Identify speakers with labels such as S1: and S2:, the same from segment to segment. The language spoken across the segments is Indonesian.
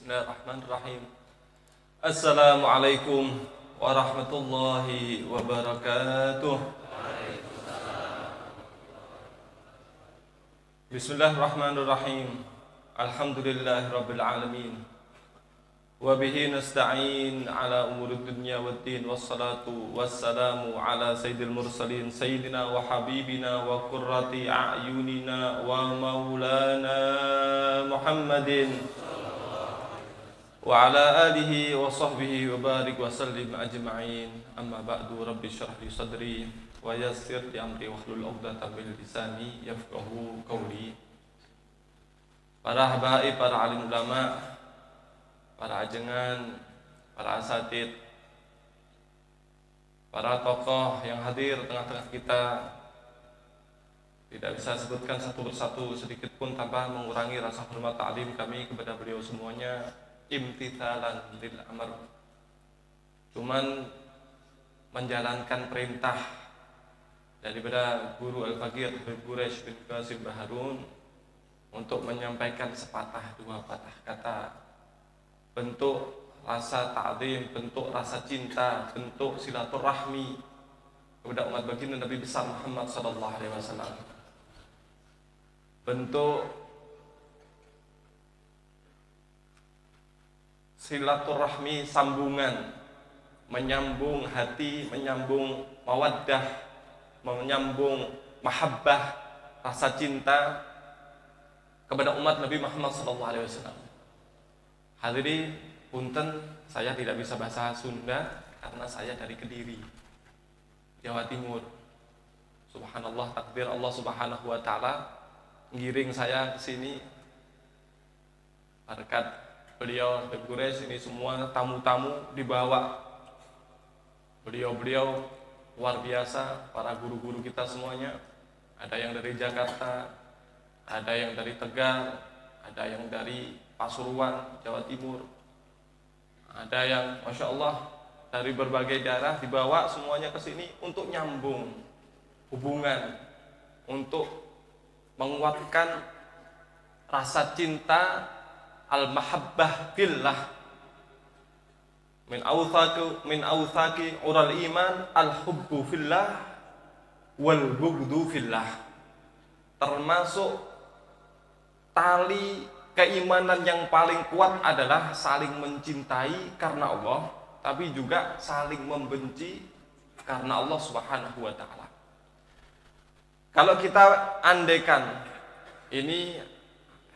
S1: Bismillahirrahmanirrahim. Assalamualaikum warahmatullahi wabarakatuh. Bismillahirrahmanirrahim. Alhamdulillahirabbil alamin. Wa bihi nasta'in ala umurid dunya waddin, wassalatu wassalamu ala sayyidil mursalin sayyidina wa habibina wa qurrati a'yunina wa maulana Muhammadin wa ala alihi wa sahbihi wa barik wa sallim ajma'in. Amma ba'du, rabbi syrah li sadri wa yassir li amri wahlul 'uqdatam min lisani yafqahu qawli. Para habaib, para alim ulama, para ajengan, para asatid, para tokoh yang hadir tengah-tengah kita, tidak bisa sebutkan satu persatu sedikit pun tanpa mengurangi rasa hormat ta'lim kami kepada beliau semuanya, imtithalan lil amr, cuman menjalankan perintah daripada guru Al-Faqih Habib Quraish bin Qasim Baharun untuk menyampaikan sepatah dua patah kata, bentuk rasa ta'zim, bentuk rasa cinta, bentuk silaturahmi kepada umat baginda Nabi besar Muhammad sallallahu alaihi wasallam, bentuk silaturahmi, sambungan, menyambung hati, menyambung mawaddah, menyambung mahabbah, rasa cinta kepada umat Nabi Muhammad sallallahu alaihi wasallam. Hadirin, punten saya tidak bisa bahasa Sunda karena saya dari Kediri, Jawa Timur. Subhanallah, takdir Allah Subhanahu wa taala ngiring saya ke sini. Berkat beliau Habib Quraish ini semua tamu-tamu dibawa. Beliau-beliau luar biasa, para guru-guru kita semuanya. Ada yang dari Jakarta, ada yang dari Tegal, ada yang dari Pasuruan, Jawa Timur, ada yang Masya Allah dari berbagai daerah dibawa semuanya ke sini untuk nyambung hubungan, untuk menguatkan rasa cinta al-mahabbah fillah. Min awthaqi ural iman al-hubbu fillah wal bughdu fillah. Termasuk tali keimanan yang paling kuat adalah saling mencintai karena Allah, tapi juga saling membenci karena Allah Subhanahu wa taala. Kalau kita andaikan ini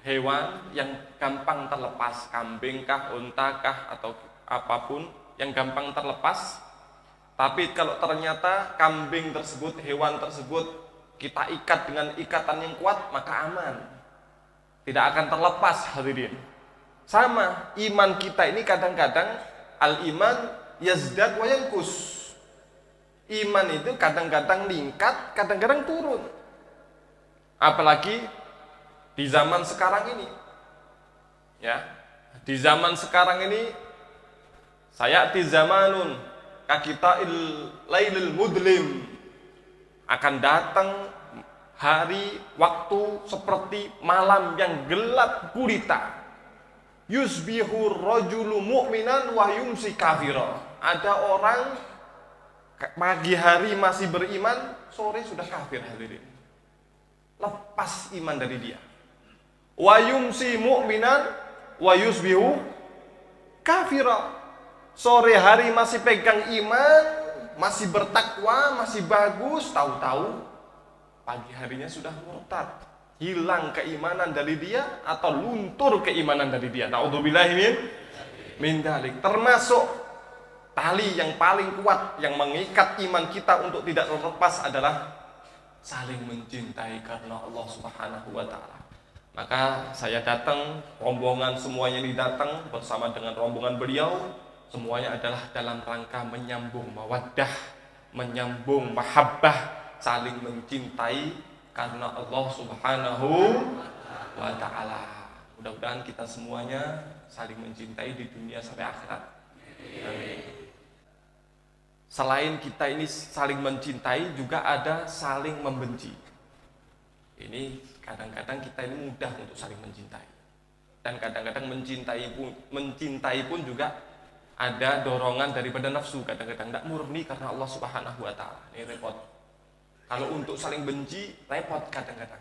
S1: hewan yang gampang terlepas, kambing kah, unta kah, atau apapun yang gampang terlepas, tapi kalau ternyata kambing tersebut, hewan tersebut kita ikat dengan ikatan yang kuat, maka aman, tidak akan terlepas. Hadirin, sama iman kita ini kadang-kadang al-iman yazdad wa yanqus. Iman itu kadang-kadang meningkat, kadang-kadang turun. Apalagi di zaman sekarang ini. Ya, di zaman sekarang ini sayati zamanun kakita'il lailil mudlim, akan datang hari, waktu seperti malam yang gelap gulita. Yusbihu rajulu mu'minan wa yumsi kafira. Ada orang pagi hari masih beriman, sore sudah kafir. Hadirin, lepas iman dari dia. Wa yumsi mu'minan wa yusbihu kafira. Sore hari masih pegang iman, masih bertakwa, masih bagus, tahu-tahu pagi harinya sudah murtad, hilang keimanan dari dia atau luntur keimanan dari dia. Na'udzubillahi min dzalik. Termasuk tali yang paling kuat yang mengikat iman kita untuk tidak terlepas adalah saling mencintai karena Allah Subhanahu wa taala. Maka saya datang, rombongan semuanya ini datang bersama dengan rombongan beliau, semuanya adalah dalam rangka menyambung mawaddah, menyambung mahabbah, saling mencintai karena Allah Subhanahu wa taala. Mudah-mudahan kita semuanya saling mencintai di dunia sampai akhirat. Amin. Selain kita ini saling mencintai, juga ada saling membenci. Ini kadang-kadang kita ini mudah untuk saling mencintai. Dan kadang-kadang mencintai pun juga ada dorongan daripada nafsu, kadang-kadang tidak murni karena Allah Subhanahu wa taala. Ini repot. Kalau untuk saling benci repot kadang-kadang.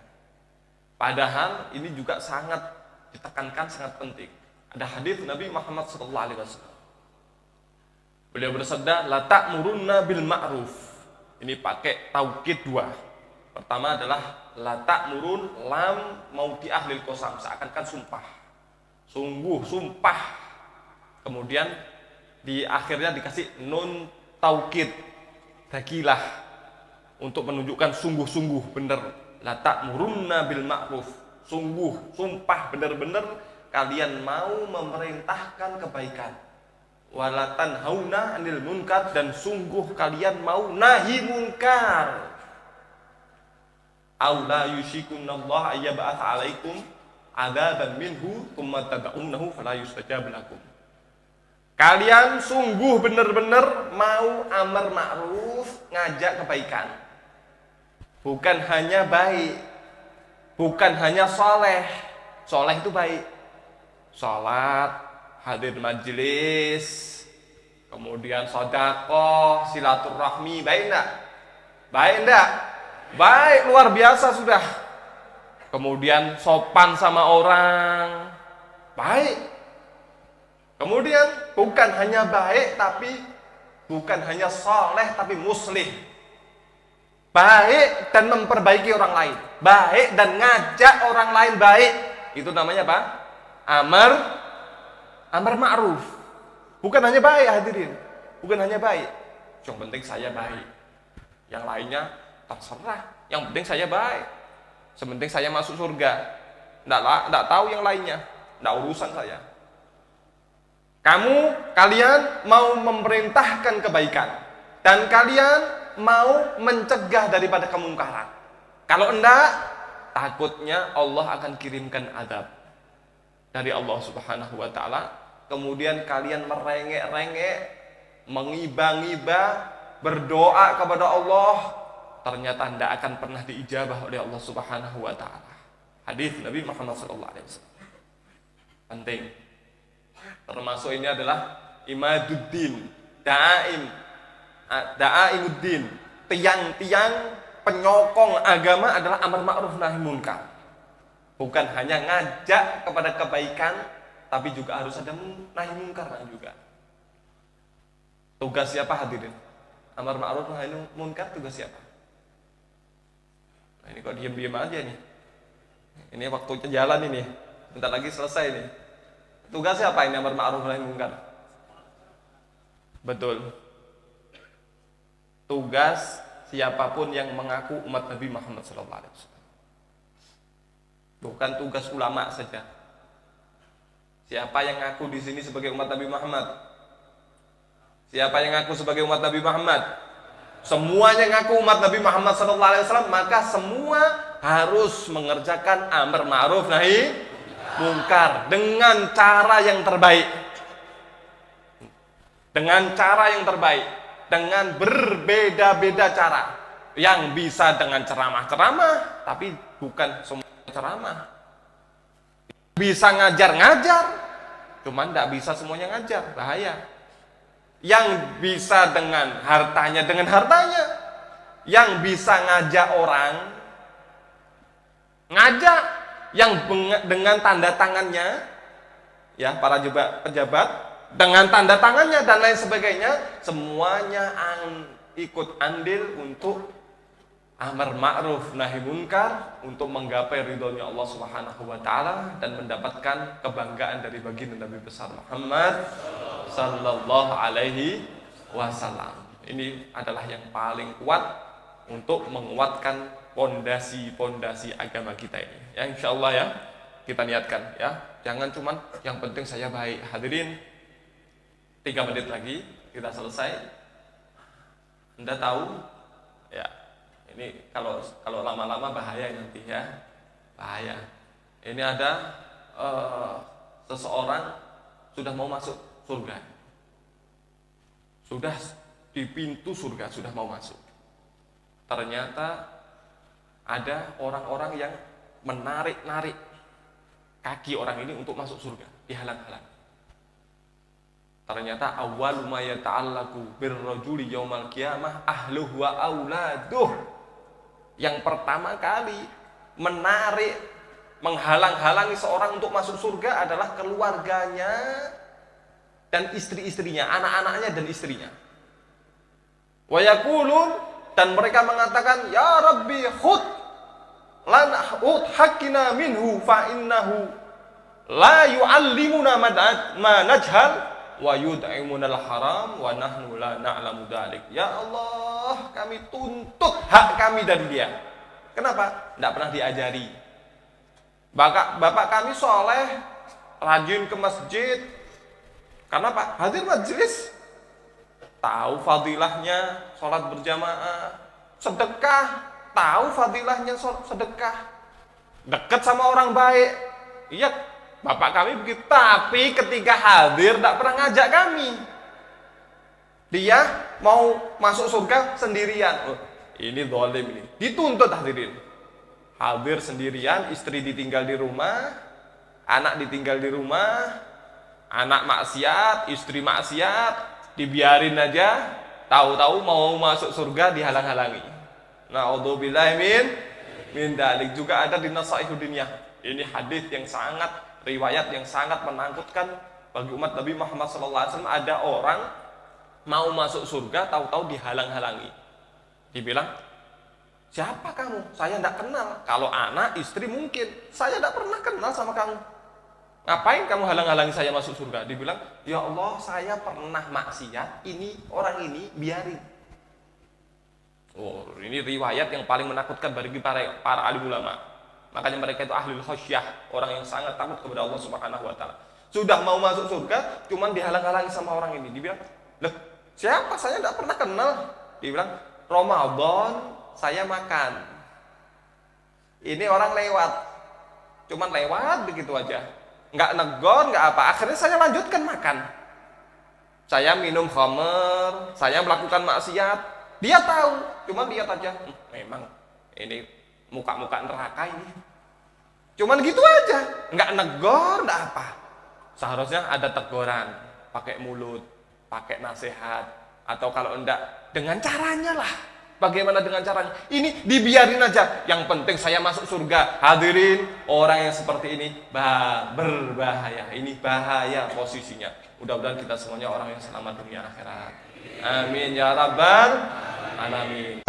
S1: Padahal ini juga sangat ditekankan, sangat penting. Ada hadis Nabi Muhammad SAW. Beliau bersabda, la ta'murunna bil ma'ruf. Ini pakai taukid dua. Pertama adalah la ta'murun, lam mau di ahlil qasam, seakan-akan sumpah. Sungguh, sumpah. Kemudian di akhirnya dikasih nun taukid, bagilah, untuk menunjukkan sungguh-sungguh benar. La ta'murunna bil ma'ruf, sungguh, sumpah, benar-benar kalian mau memerintahkan kebaikan. Wala tanhauna 'anil munkar, dan sungguh kalian mau nahi munkar. Aw la yushikunallahu ayyab'ats 'alaikum 'adzaban minhu tsumma tad'unahu fala yustajab lakum. Kalian sungguh benar-benar mau amar ma'ruf, ngajak kebaikan. Bukan hanya baik, bukan hanya soleh. Soleh itu baik, sholat, hadir majelis, kemudian sedekah, silaturahmi, baik enggak? Baik enggak? Baik, luar biasa sudah. Kemudian sopan sama orang, baik. Kemudian bukan hanya baik, tapi bukan hanya soleh, tapi muslih. Baik dan memperbaiki orang lain, baik dan ngajak orang lain baik. Itu namanya apa? Amar ma'ruf. Bukan hanya baik, hadirin. Bukan hanya baik. Yang penting saya baik. Yang lainnya terserah. Yang penting saya baik. Sementing saya masuk surga. Nggak tahu yang lainnya. Nggak urusan saya. Kalian mau memerintahkan kebaikan, dan kalian mau mencegah daripada kemungkaran. Kalau enggak, takutnya Allah akan kirimkan azab dari Allah Subhanahu wa taala. Kemudian kalian merengek-rengek, mengiba-ngiba, berdoa kepada Allah, ternyata tidak akan pernah diijabah oleh Allah Subhanahu wa taala. Hadis Nabi Muhammad SAW. Penting. Termasuk ini adalah imaduddin, da'aimuddin, tiang-tiang penyokong agama adalah amar ma'ruf nahi munkar. Bukan hanya ngajak kepada kebaikan, tapi juga harus ada nahi munkar juga. Tugas siapa hadirin? Amar ma'ruf nahi munkar tugas siapa? Nah, ini kok diam-diam aja nih. Ini waktunya jalan ini. Bentar lagi selesai nih. Tugasnya apa ini amar ma'ruf nahi munkar? Betul. Tugas siapapun yang mengaku umat Nabi Muhammad SAW. Bukan tugas ulama saja. Siapa yang ngaku di sini sebagai umat Nabi Muhammad? Siapa yang ngaku sebagai umat Nabi Muhammad? Semuanya ngaku umat Nabi Muhammad SAW, maka semua harus mengerjakan amar ma'ruf nahi munkar dengan cara yang terbaik. Dengan cara yang terbaik, dengan berbeda-beda cara. Yang bisa dengan ceramah-ceramah, tapi bukan semua ceramah. Bisa ngajar-ngajar, cuman tidak bisa semuanya ngajar, bahaya. Yang bisa dengan hartanya, yang bisa ngajak orang, ngajak, yang dengan tanda tangannya, ya para pejabat, dengan tanda tangannya dan lain sebagainya, semuanya ikut andil untuk amar ma'ruf nahi munkar, untuk menggapai ridhonya Allah Subhanahu wa taala dan mendapatkan kebanggaan dari baginda Nabi besar Muhammad sallallahu alaihi wasallam. Ini adalah yang paling kuat untuk menguatkan pondasi-pondasi agama kita ini. Ya insyaallah ya, kita niatkan ya. Jangan cuman yang penting saya baik. Hadirin, 3 menit lagi kita selesai. Anda tahu ya, ini kalau lama-lama bahaya nanti ya, bahaya. Ini ada seseorang sudah mau masuk surga, sudah di pintu surga, sudah mau masuk. Ternyata ada orang-orang yang menarik-narik kaki orang ini untuk masuk surga, dihalang-halang. Ternyata awwalu ma yata'allaqu birrajuli yaumal qiyamah ahluhu wa auladuh. Yang pertama kali menarik, menghalang-halangi seorang untuk masuk surga adalah keluarganya dan istri-istrinya, anak-anaknya dan istrinya. Wa yaqulun, dan mereka mengatakan, ya Rabbi khud lana haqqina minhu fa innahu la yu'allimuna ma najhal wa yud'imunal haram wa nahnu la na'lamu dzalik. Ya Allah, kami tuntut hak kami dari dia. Kenapa? Tidak pernah diajari. Bapak kami soleh, rajin ke masjid. Karena apa? Hadir majelis, tahu fadilahnya sholat berjamaah, sedekah, tahu fadilahnya sedekah, dekat sama orang baik. Iya, bapak kami begitu, tapi ketika hadir tidak pernah ngajak kami. Dia mau masuk surga sendirian. Oh, ini zalim ini. Dituntut hadirin. Hadir sendirian, istri ditinggal di rumah, anak ditinggal di rumah, anak maksiat, istri maksiat, dibiarin aja. Tahu-tahu mau masuk surga dihalang-halangi. Na'udzubillahi min dalik. Juga ada di Nasaihud Diniyah. Ini hadis yang sangat, riwayat yang sangat menakutkan bagi umat Nabi Muhammad SAW. Ada orang mau masuk surga, tahu-tahu dihalang-halangi. Dibilang, siapa kamu? Saya tidak kenal. Kalau anak, istri mungkin. Saya tidak pernah kenal sama kamu. Ngapain kamu halang-halangi saya masuk surga? Dibilang, ya Allah, saya pernah maksiat. Ini orang ini biarin. Oh, ini riwayat yang paling menakutkan bagi para alim ulama. Makanya mereka itu ahlul khasyah, orang yang sangat takut kepada Allah Subhanahu wa taala. Sudah mau masuk surga, cuman dihalang-halangi sama orang ini. Dibilang, "Loh, siapa? Saya tidak pernah kenal." Dibilang, "Ramadan saya makan." Ini orang lewat. Cuman lewat begitu aja. Enggak negor, enggak apa. Akhirnya saya lanjutkan makan. Saya minum khamr, saya melakukan maksiat. Dia tahu, cuman lihat aja. Memang ini muka-muka neraka ini. Cuman gitu aja, nggak negor, nggak apa. Seharusnya ada teguran, pakai mulut, pakai nasihat, atau kalau enggak dengan caranya lah. Bagaimana dengan caranya? Ini dibiarin aja. Yang penting saya masuk surga. Hadirin, orang yang seperti ini berbahaya. Ini bahaya posisinya. Mudah-mudahan kita semuanya orang yang selamat dunia akhirat. Amin ya rabbal alamin.